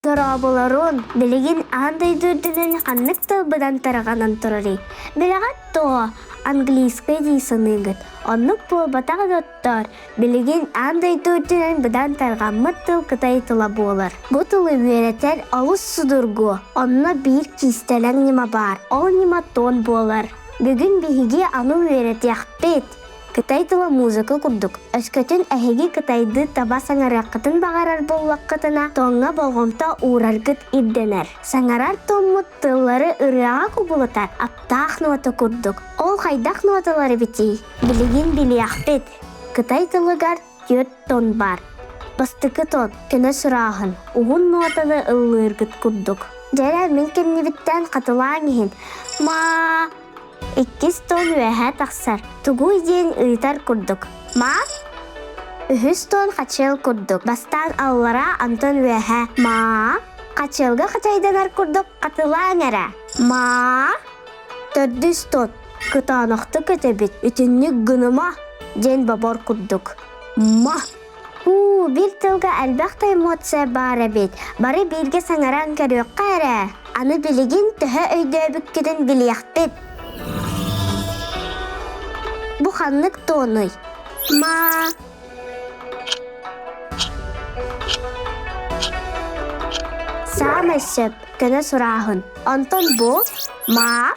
Тарабыларын билигин андай дүрдүнен ханнык тылбыдан тарағанан турары. Билегат то английский дейсыныгыт. Оннук бұл батағы доттар. Билигин андай дүрдүнен бұдан тарғанмы тыл кытай тыла болар. Бұ тылы веретер алыс судургу. Онна бір кистелен нима бар. Ол нима тон болар. Бүгін биһиги аны веретяхпет. Кытай тыла музыка курдук. Өскөтүн әһеги кытайды таба саңараққытын бағарар болуаққытына тоңға болғымта ураргыт ирденер. Саңарар томмут тыллары ырыаға кубулатар. Аптақ нота курдук. Ол хайдақ ноталары бити. Билигин билияқпет. Кытай тылыгар 4 тон бар. Бастыкы тон, кені сұрағын. Уғын нотаны ыллыргыт курдук. Жәрі мен кеннебіттен қатылаң ехін. Ма... 2 тон өәһә тақсар. Тугу иден ыйтар курдук. Ма? 3 тон қачел курдук. Бастан аллара антон өәһә. Ма? Қачелға қачайданар курдук қатылаң әрі. Ма? 4 тон. Кытанақты көтебет. Үтіннік гыныма. Ден бабар курдук. Ма? Bir тылға әлбәқті эмоция бар әбет. Бары бірге саңаран көріққа әрі. Аны білеген түхі өйді өбіккеден білияқпет. Бұ ханнык тоной. Ма. Сам әсіп, кені сұрағын. Антон бұ. Ма.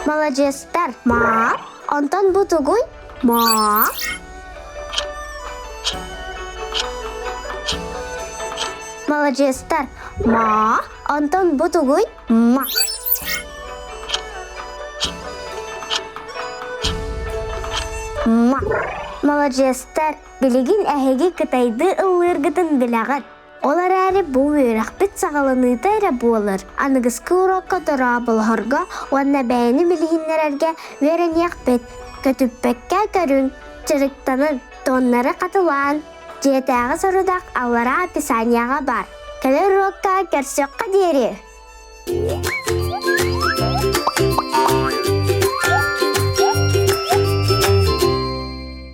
Молодецтар. Ма. Антон бұ тұғын. Ма. Молодецтар. Ма. Антон бұ тұғын. Ма. Ма. Молодецтар. Билигин әһеги кытайды ыллыргытын билағат. Олар әрі бұл өрақпет сағалыныйты әрі болыр. Анығысқы ураққа тұра бұлғырға, онна бәйіні білігінлерерге верен яқпет. Көтіппекке көрін, чырықтанын, тоннары қатылан. Жетәғі сұрудақ аллара описанияға бар. Кәлер ураққа көрсеққа дері.